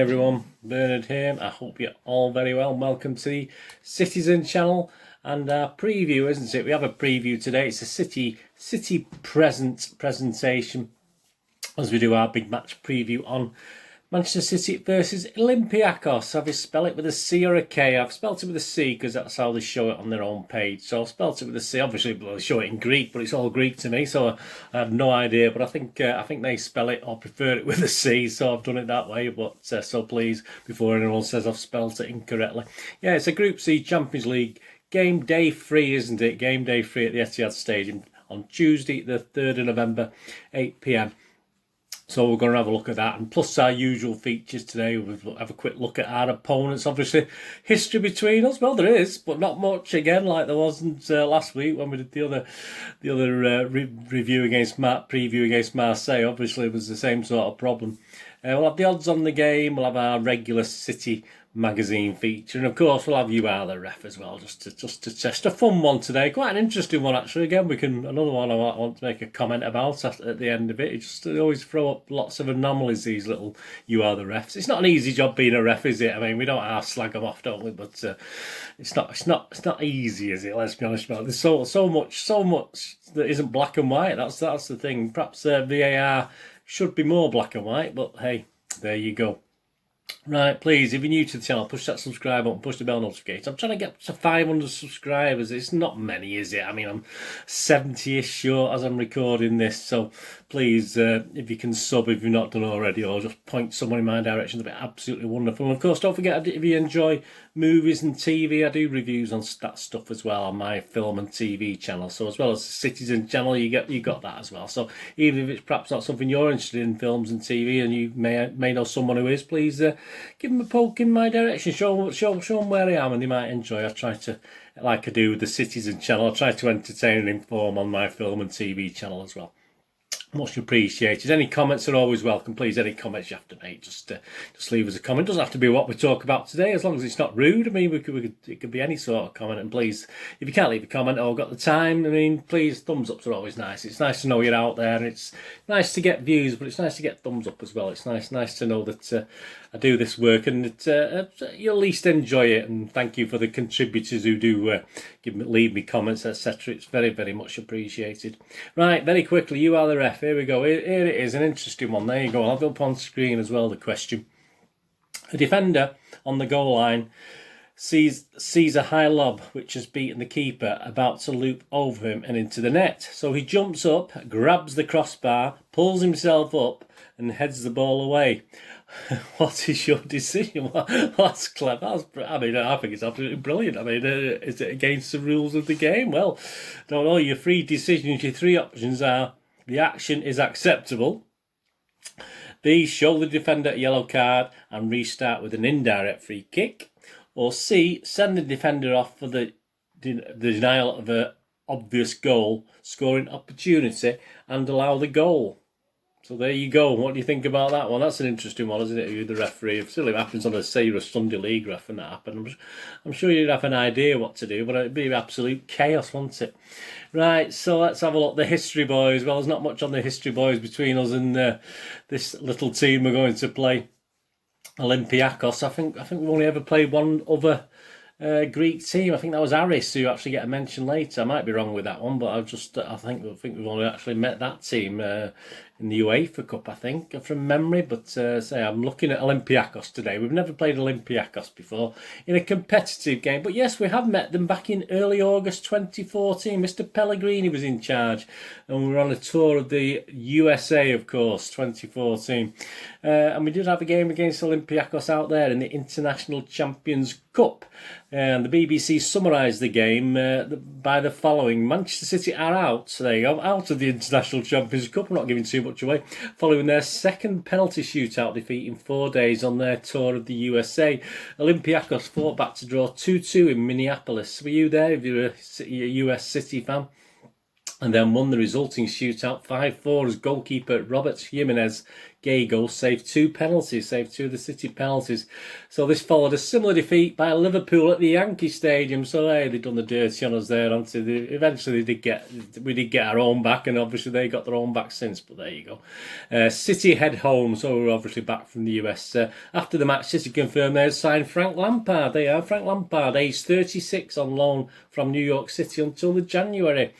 everyone, Bernard here. I hope you're all very well. Welcome to the Citizen channel and our preview, isn't it? We have a preview today. It's a City presentation as we do our big match preview on Manchester City versus Olympiacos. Have you spell it with a C or a K? I've spelt it with a C because that's how they show it on their own page. So I've spelt it with a C. Obviously, they show it in Greek, but it's all Greek to me, so I have no idea. But I think they spell it or prefer it with a C, so I've done it that way. But so please, before anyone says I've spelt it incorrectly, yeah, it's a Group C Champions League game day 3, isn't it? Game day 3 at the Etihad Stadium on Tuesday, the 3rd of November, 8 p.m. So we're going to have a look at that, and plus our usual features today. We'll have a quick look at our opponents. Obviously, history between us. Well, there is, but not much. Again, like there wasn't last week when we did the other review against preview against Marseille. Obviously, it was the same sort of problem. We'll have the odds on the game. We'll have our regular City magazine feature, and of course we'll have You Are the Ref as well, just to test a fun one today. Quite an interesting one actually. Again, another one I want to make a comment about at the end of it. They always throw up lots of anomalies, these little You Are the Refs. It's not an easy job being a ref, is it? I mean, we don't slag them off, don't we? But it's not easy, is it? Let's be honest about it. There's so much that isn't black and white. That's the thing. Perhaps VAR should be more black and white, but hey, there you go. Right, please, if you're new to the channel, push that subscribe button, push the bell notification. I'm trying to get to 500 subscribers. It's not many, is it? I mean, I'm 70-ish short as I'm recording this, so please, if you can sub if you've not done already, or just point someone in my direction, that'd be absolutely wonderful. And of course, don't forget, if you enjoy movies and TV, I do reviews on that stuff as well on my film and TV channel. So as well as the Citizen channel, you got that as well. So even if it's perhaps not something you're interested in, films and TV, and you may know someone who is, please give them a poke in my direction. Show them where I am, and they might enjoy. I try to, like I do with the Citizen channel, I try to entertain and inform on my film and TV channel as well. Much appreciated. Any comments are always welcome. Please, any comments you have to make, just leave us a comment. It doesn't have to be what we talk about today, as long as it's not rude. I mean, it could be any sort of comment. And please, if you can't leave a comment or got the time, I mean, please, thumbs ups are always nice. It's nice to know you're out there, and it's nice to get views, but it's nice to get thumbs up as well. It's nice to know that I do this work, and that you'll at least enjoy it. And thank you for the contributors who do leave me comments, etc. It's very, very much appreciated. Right, very quickly, You Are the Ref. Here we go. Here it is, an interesting one. There you go. I'll have it up on screen as well, the question. A defender on the goal line sees a high lob which has beaten the keeper, about to loop over him and into the net. So he jumps up, grabs the crossbar, pulls himself up and heads the ball away. What is your decision? That's clever. I mean, I think it's absolutely brilliant. I mean, is it against the rules of the game? Well, don't know. Your three decisions, your three options are: the action is acceptable, B, show the defender a yellow card and restart with an indirect free kick, or C, send the defender off for the denial of an obvious goal scoring opportunity and allow the goal. So there you go. What do you think about that one? That's an interesting one, isn't it? You're the referee. If it happens on a, say, you're a Sunday League ref and that happened, I'm sure you'd have an idea what to do, but it'd be absolute chaos, wouldn't it? Right, so let's have a look. The history boys. Well, there's not much on the history boys between us and this little team we're going to play, Olympiacos. I think we've only ever played one other Greek team. I think that was Aris, who actually get a mention later. I might be wrong with that one, but I think we've only actually met that team in the UEFA Cup, I think, from memory. But say, I'm looking at Olympiacos today. We've never played Olympiacos before in a competitive game, but yes, we have met them back in early August 2014. Mr. Pellegrini was in charge, and we were on a tour of the USA, of course, 2014. And we did have a game against Olympiacos out there in the International Champions Cup. And the BBC summarised the game by the following: Manchester City are out. So there you go, out of the International Champions Cup. I'm not giving too much away. Following their second penalty shootout defeat in 4 days on their tour of the USA. Olympiacos fought back to draw 2-2 in Minneapolis. Were you there if you're a US City fan? And then won the resulting shootout 5-4 as goalkeeper Robert Jimenez Gago saved 2 penalties, saved 2 of the City penalties. So this followed a similar defeat by Liverpool at the Yankee Stadium. So hey, they've done the dirty on us there. Eventually we did get our own back, and obviously they got their own back since. But there you go. City head home, so we're obviously back from the US. After the match, City confirmed they had signed Frank Lampard. They are Frank Lampard, aged 36, on loan from New York City until the January.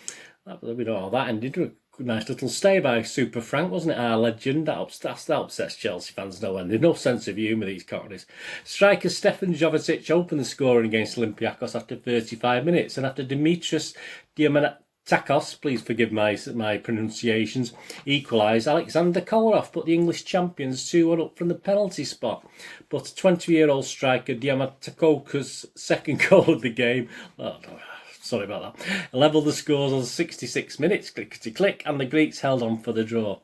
We know how that ended. A nice little stay by Super Frank, wasn't it? Our legend. That upsets Chelsea fans no end. There's no sense of humour, these cockneys. Striker Stefan Jovetic opened the scoring against Olympiacos after 35 minutes, and after Dimitris Diamandoutakos, please forgive my pronunciations, equalised, Alexander Kolarov put the English champions 2-1 up from the penalty spot. But 20-year-old striker Diamandoutakos' second goal of the game, sorry about that, levelled the scores on 66 minutes, click, and the Greeks held on for the draw.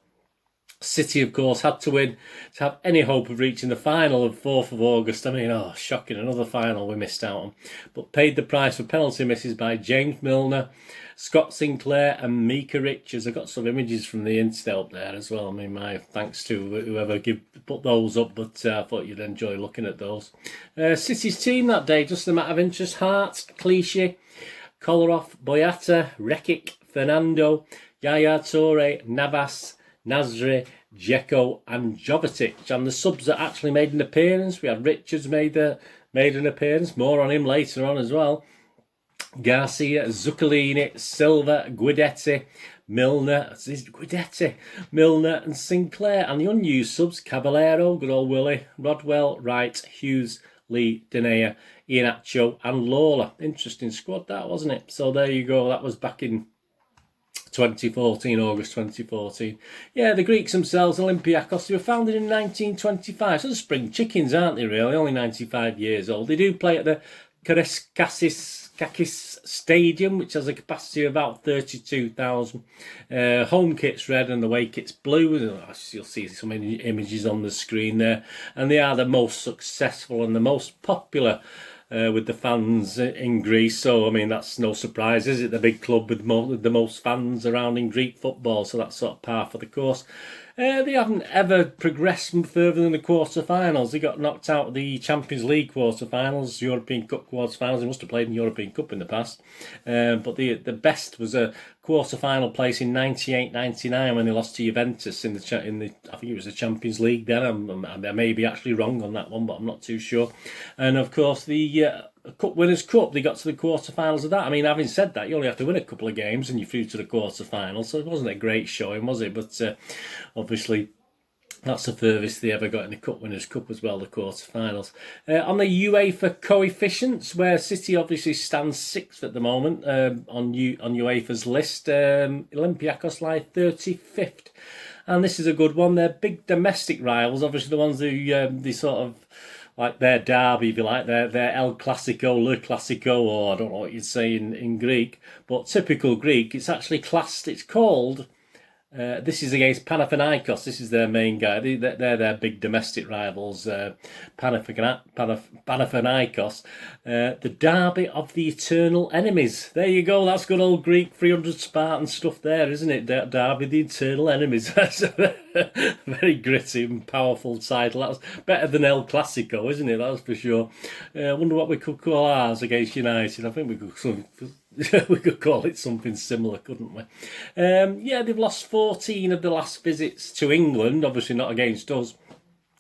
City, of course, had to win to have any hope of reaching the final of 4th of August. I mean, shocking, another final we missed out on. But paid the price for penalty misses by James Milner, Scott Sinclair and Mika Richards. I got some images from the internet up there as well. I mean, my thanks to whoever put those up, but I thought you'd enjoy looking at those. City's team that day, just a matter of interest: Hart, Clichy, Kolarov, Boyata, Rekic, Fernando, Yaya Toure, Navas, Nasri, Dzeko and Jovetic. And the subs that actually made an appearance, we had Richards made an appearance, more on him later on as well. Garcia, Zuccolini, Silva, Guidetti, Milner and Sinclair. And the unused subs: Caballero, good old Willie, Rodwell, Wright, Hughes, Lee, Denea, Iheanacho and Lawler. Interesting squad that, wasn't it? So there you go. That was back in 2014, August 2014. Yeah, the Greeks themselves, Olympiacos, they were founded in 1925. So the spring chickens, aren't they, really? Only 95 years old. They do play at the Kakis Stadium, which has a capacity of about 32,000. Home kit's red and the away kit's blue. You'll see some images on the screen there. And they are the most successful and the most popular with the fans in Greece. So, I mean, that's no surprise, is it? The big club with the most fans around in Greek football. So that's sort of par for the course. They haven't ever progressed further than the quarter-finals. They got knocked out of the Champions League quarter-finals, European Cup quarter-finals. They must have played in the European Cup in the past. But the best was a quarter-final place in 98-99 when they lost to Juventus in the I think it was the Champions League then. I may be actually wrong on that one, but I'm not too sure. And of course the Cup Winners' Cup, they got to the quarter-finals of that. I mean, having said that, you only have to win a couple of games and you're through to the quarter-finals, so it wasn't a great showing, was it? But obviously that's the furthest they ever got in the Cup Winners' Cup as well, the quarter-finals. On the UEFA coefficients, where City obviously stands 6th at the moment on UEFA's list, Olympiacos lie 35th. And this is a good one. They're big domestic rivals, obviously the ones who they sort of, like their derby, if you like, their El Clasico, Le Clasico, or I don't know what you'd say in Greek, but typical Greek, it's actually classed, it's called, this is against Panathinaikos, this is their main guy, they're their big domestic rivals, Panathinaikos, the derby of the eternal enemies. There you go, that's good old Greek 300 Spartan stuff there, isn't it? Derby of the eternal enemies. That's a very gritty and powerful title. That's better than El Clasico, isn't it? That's for sure. I wonder what we could call ours against United. I think we could call it something similar, couldn't we? Yeah, they've lost 14 of the last visits to England, obviously not against us,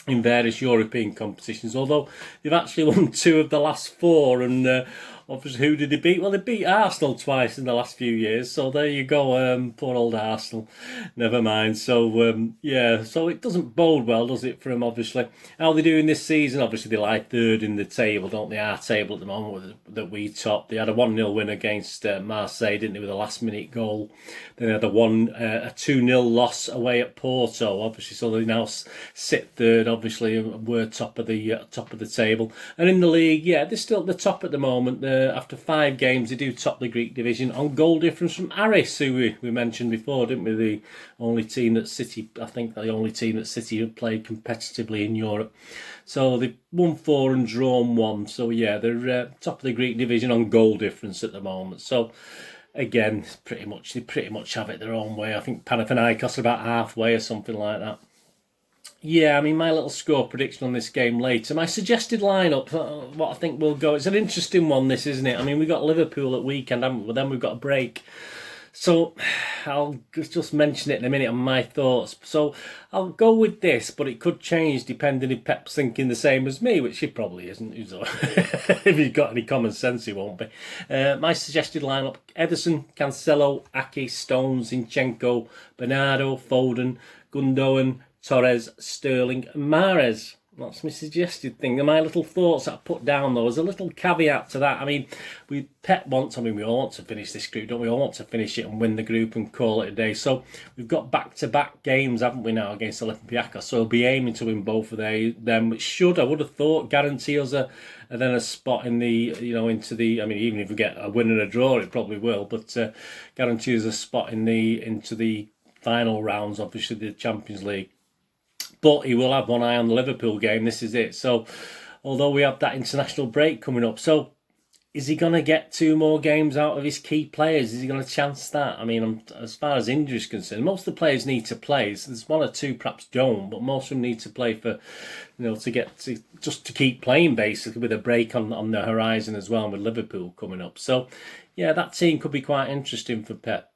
in various European competitions, although they've actually won 2 of the last 4, and obviously who did they beat? Well, they beat Arsenal twice in the last few years, so there you go, poor old Arsenal, never mind. So yeah, so it doesn't bode well, does it, for them, obviously. How are they doing this season? Obviously they lie 3rd in the table, don't they? Our table at the moment that we top. They had a 1-0 win against Marseille, didn't they, with a last minute goal. Then they had a 2-0 loss away at Porto, obviously, so they now sit 3rd, obviously, and we're top of the table. And in the league, yeah, they're still at the top at the moment. After 5 games, they do top the Greek division on goal difference from Aris, who we mentioned before, didn't we? The only team that City, I think the only team that City have played competitively in Europe. So they've won 4 and drawn 1. So yeah, they're top of the Greek division on goal difference at the moment. So again, they pretty much have it their own way. I think Panathinaikos are about halfway or something like that. Yeah, I mean, my little score prediction on this game later. My suggested lineup, what I think will go. It's an interesting one, this, isn't it? I mean, we got Liverpool at weekend, haven't we? But then we've got a break. So I'll just mention it in a minute on my thoughts. So I'll go with this, but it could change depending if Pep's thinking the same as me, which he probably isn't. So if he's got any common sense, he won't be. My suggested lineup: Ederson, Cancelo, Ake, Stones, Zinchenko, Bernardo, Foden, Gundogan, Torres, Sterling, and Mahrez. That's my suggested thing. And my little thoughts that I put down, though, as a little caveat to that. I mean, we all want to finish this group, don't we? All want to finish it and win the group and call it a day. So we've got back-to-back games, haven't we, now, against Olympiacos? So we'll be aiming to win both of them, which should, I would have thought, guarantee us then a spot in the, into the, I mean, even if we get a win and a draw, it probably will, but guarantee us a spot into the final rounds, obviously, the Champions League. But he will have one eye on the Liverpool game. This is it. So, although we have that international break coming up, so is he going to get 2 more games out of his key players? Is he going to chance that? I mean, as far as injury is concerned, most of the players need to play. So there's 1 or 2 perhaps don't, but most of them need to play for, just to keep playing, basically, with a break on the horizon as well, and with Liverpool coming up. So, yeah, that team could be quite interesting for Pep.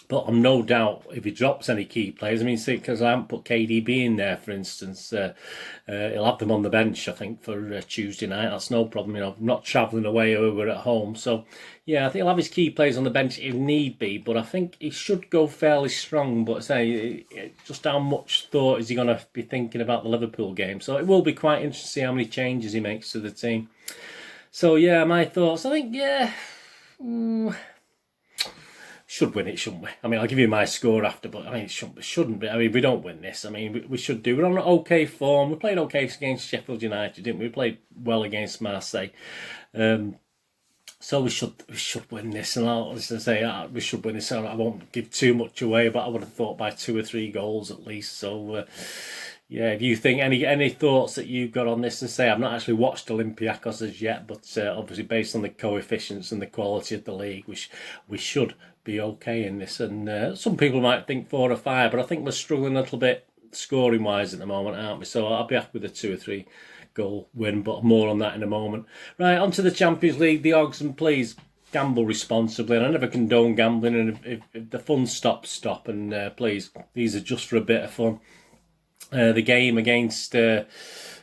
But I'm no doubt if he drops any key players, I mean, see, because I haven't put KDB in there, for instance, he'll have them on the bench, I think, for Tuesday night. That's no problem, I'm not travelling away over at home. So, yeah, I think he'll have his key players on the bench if need be, but I think he should go fairly strong. But say, just how much thought is he going to be thinking about the Liverpool game? So it will be quite interesting to see how many changes he makes to the team. So, yeah, my thoughts, I think, yeah... should win it, shouldn't we? I mean, I'll give you my score after, but I mean, it shouldn't be. I mean, we don't win this. I mean, we should do. We're on okay form. We played okay against Sheffield United, didn't we? We played well against Marseille. So we should win this. And I'll just say we should win this. I won't give too much away, but I would have thought by 2 or 3 goals at least. So, yeah, if you think any thoughts that you've got on this, and say I've not actually watched Olympiacos as yet, but obviously based on the coefficients and the quality of the league, we should be okay in this. And some people might think 4 or 5, but I think we're struggling a little bit scoring wise at the moment, aren't we? So I'll be happy with a 2 or 3 goal win, but more on that in a moment. Right, on to the Champions League, the odds, and please gamble responsibly. And I never condone gambling, and if the fun stops, stop. And please, these are just for a bit of fun. The game against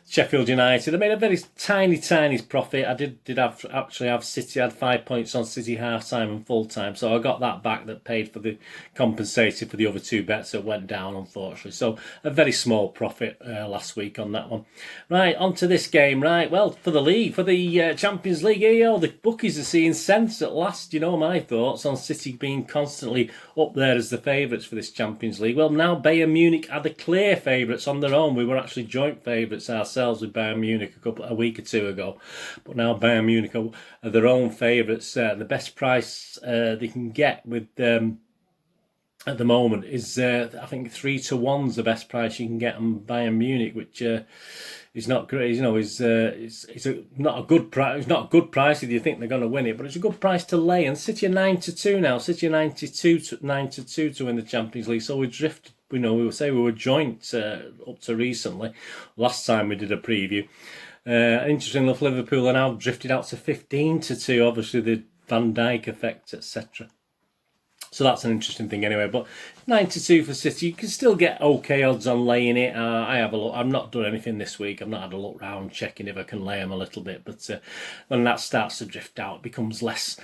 Sheffield United, I made a very tiny profit. I did actually have City. I had 5 points on City half time and full time, so I got that back. That paid for the compensated for the other 2 bets that went down, unfortunately. So a very small profit last week on that one. Right, on to this game. Right, well, for the league, for the Champions League, the bookies are seeing sense at last. My thoughts on City being constantly up there as the favourites for this Champions League. Well, now Bayern Munich are the clear favourites on their own. We were actually joint favourites ourselves with Bayern Munich a week or 2 ago, but now Bayern Munich are their own favourites. The best price they can get with at the moment is I think 3 to 1's the best price you can get on Bayern Munich, which is not great. It's not a good price. It's not a good price if you think they're going to win it, but it's a good price to lay. And City are 9 to 2 now. City are 9 to 2 to win the Champions League. So we drifted. We were joint up to recently. Last time we did a preview. Interesting enough, Liverpool are now drifted out to 15 to 2. Obviously, the Van Dijk effect, etc. So that's an interesting thing anyway. But 9 to 2 for City. You can still get okay odds on laying it. I have a look. I've not done anything this week. I've not had a look round checking if I can lay them a little bit. But when that starts to drift out, it becomes less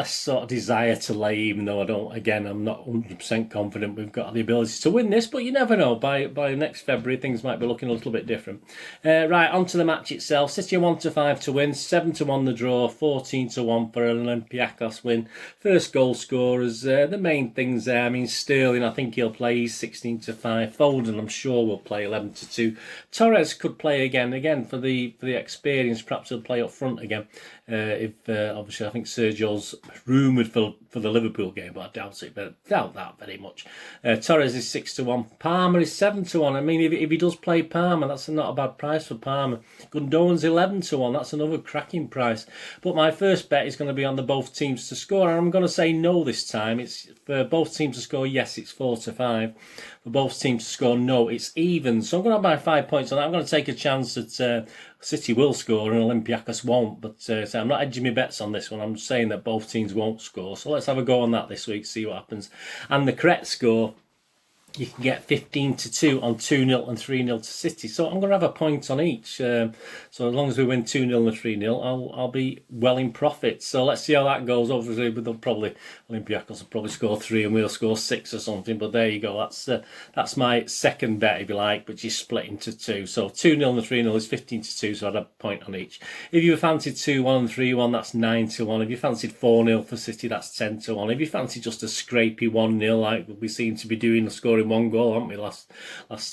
sort of desire to lay, even though I'm not 100% confident we've got the ability to win this, but you never know. By next February, things might be looking a little bit different. Right, on to the match itself. City are 1 to 5 to win, 7 to 1 the draw, 14 to 1 for an Olympiacos win. First goal scorers, the main things there. I mean, Sterling, I think he'll play 16 to 5. Foden, I'm sure, will play 11 to 2. Torres could play again for the experience. Perhaps he'll play up front again. Obviously, I think Sergio's rumoured for the Liverpool game, but I doubt it. But I doubt that very much. Torres is 6 to 1. Palmer is 7 to 1. I mean, if he does play Palmer, that's not a bad price for Palmer. Gundogan's 11 to 1. That's another cracking price. But my first bet is going to be on the both teams to score. And I'm going to say no this time. It's for both teams to score, yes, it's 4-5. For both teams to score, no, it's even. So I'm going to buy 5 points on that. I'm going to take a chance that City will score and Olympiacos won't. But so I'm not edging my bets on this one. I'm saying that both teams won't score. So let's have a go on that this week, see what happens. And the correct score, you can get 15-2 on 2-0 and 3-0 to City. So I'm going to have a point on each. So as long as we win 2-0 and 3-0, I'll be well in profit. So let's see how that goes. Obviously, Olympiacos will probably score 3 and we'll score 6 or something. But there you go. That's my second bet, if you like, but you split into 2. So 2-0 and 3-0 is 15-2, so I'd have a point on each. If you fancied 2-1 and 3-1, that's 9-1. If you fancied 4-0 for City, that's 10-1. If you fancied just a scrapey 1-0, like we seem to be doing, scoring 1 goal, haven't we, last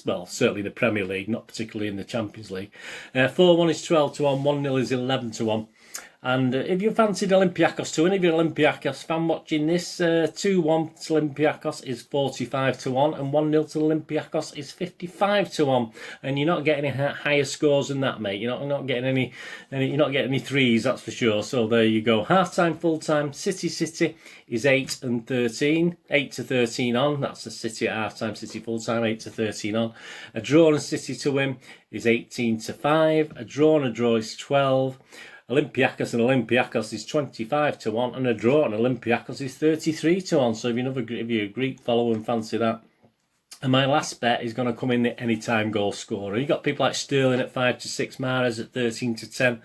well, certainly in the Premier League, not particularly in the Champions League. 4-1 is 12-1, 1-0 is 11-1. And if you fancied Olympiacos to win, if you're an Olympiacos fan watching this, 2-1 to Olympiacos is 45-1, and 1-0 to Olympiacos is 55-1. And you're not getting any higher scores than that, mate. You're not getting any you're not getting any threes, that's for sure. So there you go. Half time, full time. City is 8-13, 8-13 on. That's the City at half time. City full time, 8-13 on. A draw and City to win is 18-5. A draw and a draw is 12. Olympiacos and Olympiacos is 25-1, and a draw on Olympiacos is 33-1. So if you're a Greek follower and fancy that. And my last bet is going to come in the anytime goal scorer. You got people like Sterling at 5-6, Mahrez at 13-10,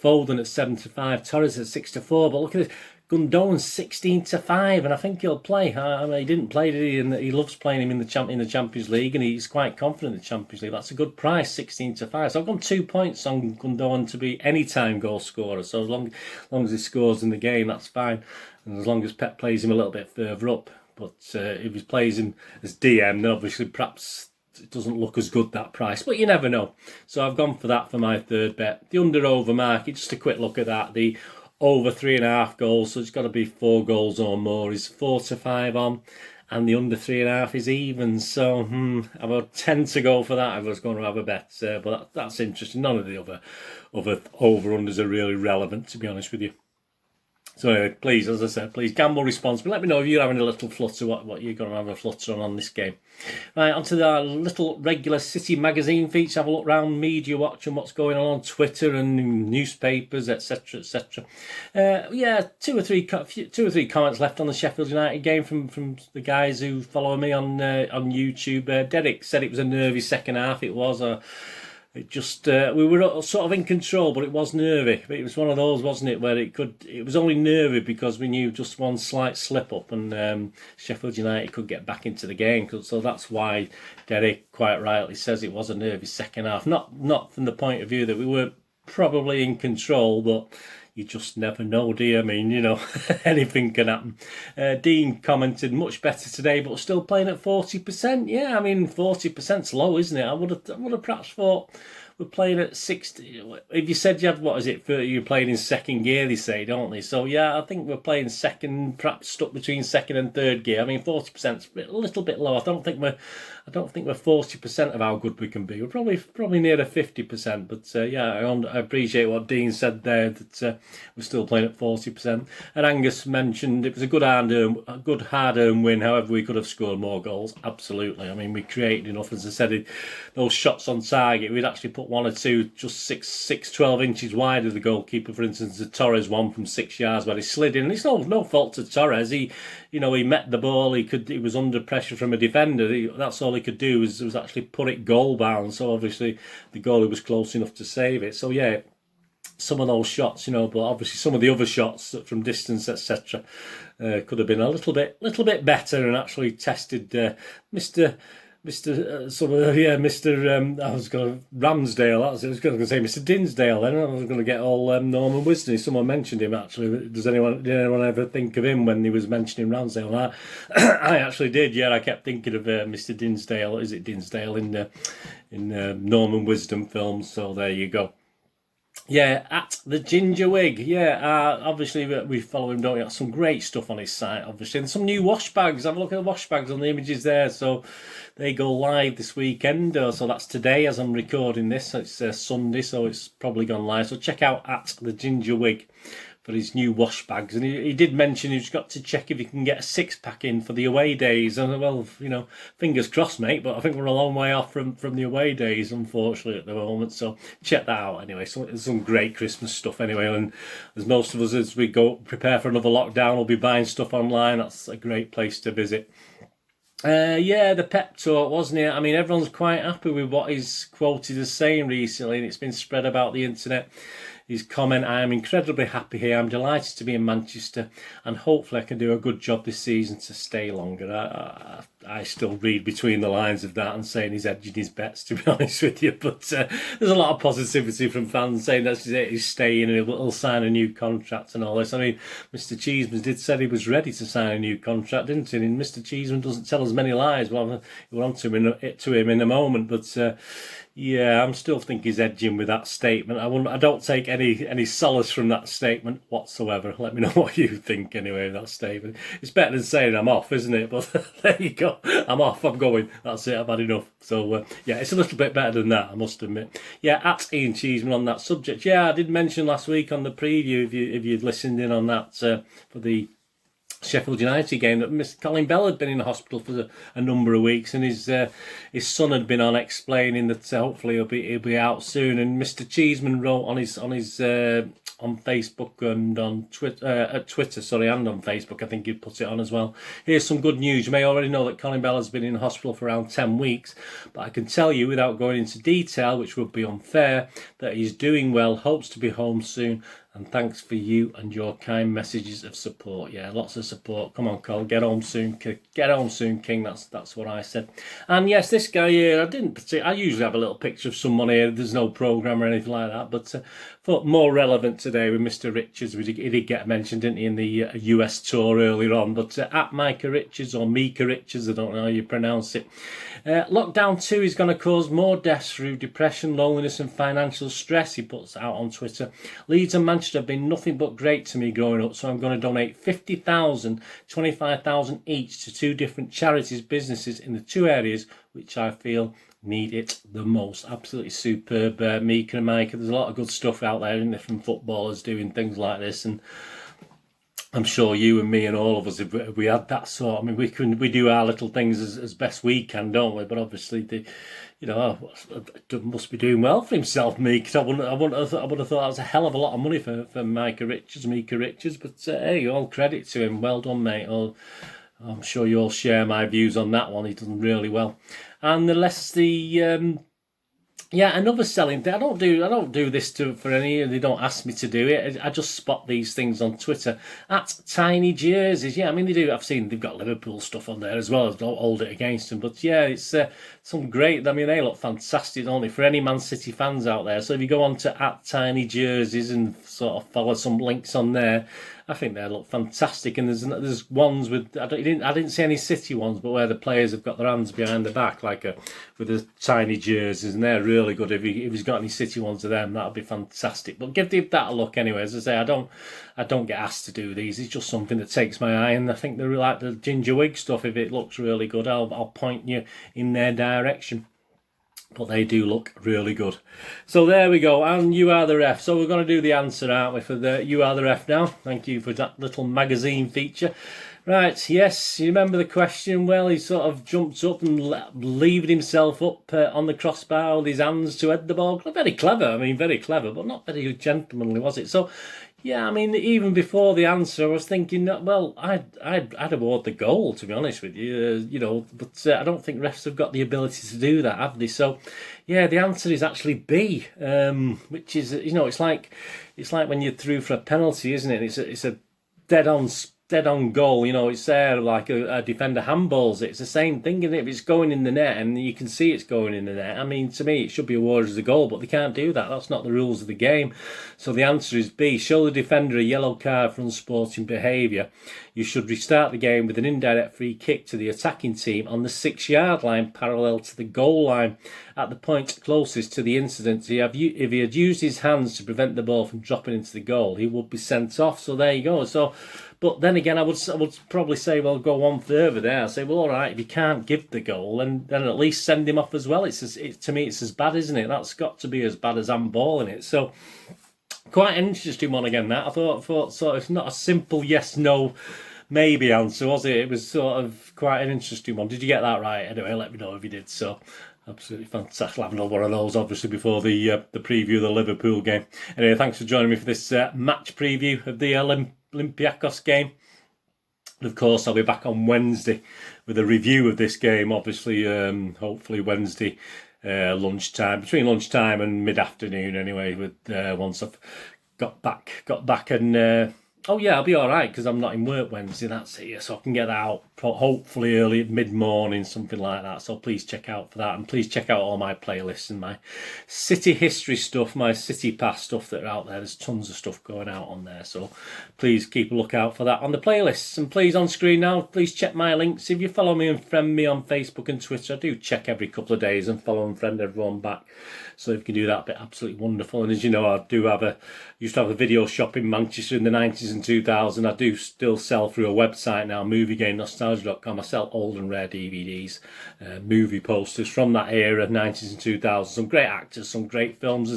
Foden at 7-5, Torres at 6-4. But look at this. Gundogan's 16-5, and I think he'll play. I mean, he didn't play, did he? And he loves playing him in the Champions League, and he's quite confident in the Champions League. That's a good price, 16-5. So I've gone 2 points on Gundogan to be anytime goal scorer. So as long as he scores in the game, that's fine. And as long as Pep plays him a little bit further up. But if he plays him as DM, then obviously perhaps it doesn't look as good, that price, but you never know. So I've gone for that for my third bet. The under-over market, just a quick look at that. The over 3.5 goals, so it's got to be 4 goals or more, is 4-5 on, and the under 3.5 is even. So I would tend to go for that if I was going to have a bet, but that's interesting. None of the other over-unders are really relevant, to be honest with you. So anyway, please, as I said, please gamble responsibly. Let me know if you're having a little flutter, what you're going to have a flutter on this game. Right, onto our little regular City magazine feature. Have a look round Media Watch and what's going on Twitter and newspapers, etc., etc. Yeah, two or three comments left on the Sheffield United game from the guys who follow me on YouTube. Derek said it was a nervy second half. It was It just we were sort of in control, but it was nervy. But it was one of those, wasn't it, where it was only nervy because we knew just one slight slip up and Sheffield United could get back into the game. So that's why Derek quite rightly says it was a nervy second half. Not from the point of view that we were probably in control, but you just never know, do you? I mean, anything can happen. Dean commented, much better today, but still playing at 40%. Yeah, I mean, 40%'s low, isn't it? I would have perhaps thought we're playing at 60. If you said you had, what is it, 30, you're playing in second gear, they say, don't they? So, yeah, I think we're playing second, perhaps stuck between second and third gear. I mean, 40%'s a little bit low. I don't think we're 40% of how good we can be. We're probably near to 50%. But yeah, I appreciate what Dean said there, that we're still playing at 40%. And Angus mentioned it was a good hard-earned win. However, we could have scored more goals. Absolutely. I mean, we created enough. As I said, those shots on target, we'd actually put one or two just 12 inches wide of the goalkeeper. For instance, the Torres one from 6 yards where he slid in. And it's no fault to Torres. He met the ball. He was under pressure from a defender. That's all he could do was actually put it goal bound. So obviously the goalie was close enough to save it. So yeah, some of those shots, but obviously some of the other shots from distance, etc., could have been a little bit better and actually tested Mr. I was going to Ramsdale. I was going to say Mr. Dinsdale. Then I was going to get all Norman Wisdom. Someone mentioned him actually. Did anyone ever think of him when he was mentioning Ramsdale? And I actually did. Yeah, I kept thinking of Mr. Dinsdale. Is it Dinsdale in Norman Wisdom films? So there you go. Yeah, at the Ginger Wig. Yeah, obviously we follow him, don't we? Got some great stuff on his site, obviously, and some new wash bags. Have a look at the wash bags on the images there. So they go live this weekend. So that's today as I'm recording this. It's Sunday, so it's probably gone live. So check out at the Ginger Wig his new wash bags, and he did mention he's got to check if he can get a 6-pack in for the away days. And well, fingers crossed, mate. But I think we're a long way off from the away days, unfortunately, at the moment. So check that out anyway. So there's some great Christmas stuff anyway. And as most of us, as we go prepare for another lockdown, will be buying stuff online. That's a great place to visit. Yeah, the pep talk, wasn't it? I mean, everyone's quite happy with what he's quoted as saying recently, and it's been spread about the internet. His comment, "I am incredibly happy here. I'm delighted to be in Manchester, and hopefully I can do a good job this season to stay longer." I still read between the lines of that and saying he's edging his bets, to be honest with you. But there's a lot of positivity from fans saying that's it, he's staying and he'll sign a new contract and all this. I mean, Mr. Cheeseman did say he was ready to sign a new contract, didn't he? And Mr. Cheeseman doesn't tell us many lies. Well, we'll on to him in a moment, but yeah, I'm still think he's edging with that statement. I don't take any solace from that statement whatsoever. Let me know what you think anyway of that statement. It's better than saying I'm off, isn't it? But there you go. I'm off. I'm going. That's it. I've had enough. So yeah, it's a little bit better than that, I must admit. Yeah, at Ian Cheeseman on that subject. Yeah, I did mention last week on the preview, if you'd listened in on that for the Sheffield United game, that Mr. Colin Bell had been in the hospital for a number of weeks, and his son had been on explaining that hopefully he'll be out soon. And Mr. Cheeseman wrote on his on Facebook and on Twitter, and on Facebook, I think he'd put it on as well. "Here's some good news. You may already know that Colin Bell has been in hospital for around 10 weeks, but I can tell you, without going into detail, which would be unfair, that he's doing well, hopes to be home soon, and thanks for you and your kind messages of support." Yeah, lots of support. Come on, Cole, get home soon. Get home soon, King. That's what I said. And yes, this guy here, I usually have a little picture of someone here. There's no programme or anything like that, but thought more relevant today with Mr. Richards. He did get mentioned, didn't he, in the US tour earlier on. But at Micah Richards, or Mika Richards, I don't know how you pronounce it. Lockdown 2 is going to cause more deaths through depression, loneliness and financial stress, he puts out on Twitter. "Leeds and Manchester have been nothing but great to me growing up, so I'm going to donate 50,000, 25,000 each to 2 different charities, businesses in the 2 areas which I feel need it the most." Absolutely superb, Mika and Micah. There's a lot of good stuff out there, isn't there, from footballers doing things like this, and I'm sure you and me and all of us, if we had that sort, I mean, we do our little things as best we can, don't we? But obviously, must be doing well for himself, me. Because I would have thought that was a hell of a lot of money for Mika Richards. But hey, all credit to him. Well done, mate. I'm sure you all share my views on that one. He's done really well. And another selling thing. I don't do this for any. They don't ask me to do it. I just spot these things on Twitter. At Tiny Jerseys. Yeah, I mean they do. I've seen they've got Liverpool stuff on there as well. Don't hold it against them. But yeah, it's some great. I mean they look fantastic, don't they? For any Man City fans out there. So if you go on to at Tiny Jerseys and sort of follow some links on there, I think they look fantastic. And there's ones with I didn't see any City ones, but where the players have got their hands behind the back with the tiny jerseys, and they're really good. If he's got any City ones of them, that'd be fantastic. But give that a look anyway. As I say, I don't get asked to do these. It's just something that takes my eye, and I think they're like the ginger wig stuff. If it looks really good, I'll point you in their direction. But they do look really good. So there we go. And You Are the Ref. So we're going to do the answer, aren't we, for the You Are the Ref now. Thank you for that little magazine feature. Right, yes, you remember the question? Well, he sort of jumped up and levered himself up on the crossbar with his hands to head the ball. Very clever, but not very gentlemanly, was it? So, yeah, I mean, even before the answer, I was thinking that, well, I'd award the goal, to be honest with you, but I don't think refs have got the ability to do that, have they? So, yeah, the answer is actually B, which is, it's like when you're through for a penalty, isn't it? It's a dead on goal, it's there like a defender handballs it. It's the same thing, isn't it? If it's going in the net and you can see it's going in the net, I mean, to me, it should be awarded as a goal, but they can't do that. That's not the rules of the game. So the answer is B. Show the defender a yellow card for unsporting behaviour. You should restart the game with an indirect free kick to the attacking team on the 6-yard line, parallel to the goal line. At the point closest to the incident, if he had used his hands to prevent the ball from dropping into the goal, he would be sent off. So there you go. So, but then again, I would probably say, well, go one further there. I say, well, all right, if you can't give the goal, then at least send him off as well. To me, it's as bad, isn't it? That's got to be as bad as handballing it. So, Quite an interesting one again, that. I thought sort of, it's not a simple yes, no, maybe answer, was it? It was sort of quite an interesting one. Did you get that right? Anyway, let me know if you did. So, absolutely fantastic. Having one of those, obviously, before the preview of the Liverpool game. Anyway, thanks for joining me for this match preview of the Olympiacos game. And of course, I'll be back on Wednesday with a review of this game. Obviously, hopefully Wednesday lunchtime, between lunchtime and mid-afternoon. Anyway, with once I've got back, and oh yeah, I'll be all right because I'm not in work Wednesday. That's it. So I can get that out hopefully early mid-morning, something like that. So please check out for that, and please check out all my playlists and my city history stuff, my city pass stuff that are out there. There's tons of stuff going out on there, so please keep a lookout for that on the playlists. And please, on screen now, please check my links. If you follow me and friend me on Facebook and Twitter, I do check every couple of days and follow and friend everyone back. So if you can do that, it'd be absolutely wonderful. And as you know, I used to have a video shop in Manchester in the 90s and 2000s. I do still sell through a website now, moviegamenostalgia.com. I sell old and rare DVDs, movie posters from that era, 90s and 2000s. Some great actors, some great films.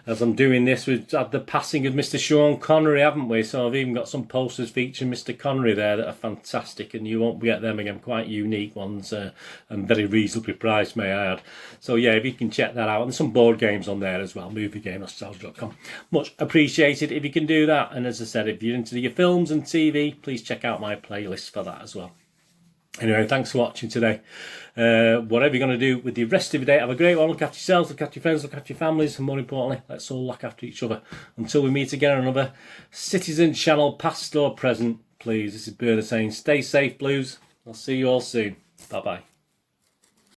As I'm doing this, we've had the passing of Mr. Sean Connery, haven't we? So I've even got some posters featuring Mr. Connery there that are fantastic, and you won't get them again. Quite unique ones, and very reasonably priced, may I add. So yeah, if you can check that out. And some board games on there as well, moviegamenostalgia.com. Much appreciated if you can do that. And as I said, if you're into your films and TV, please check out my playlist for that as well. Anyway, thanks for watching today. Whatever you're going to do with the rest of your day, have a great one. Look after yourselves, look after your friends, look after your families, and more importantly, let's all look after each other. Until we meet again on another Citizen Channel, past or present, please. This is Bernard saying, stay safe, Blues. I'll see you all soon. Bye-bye.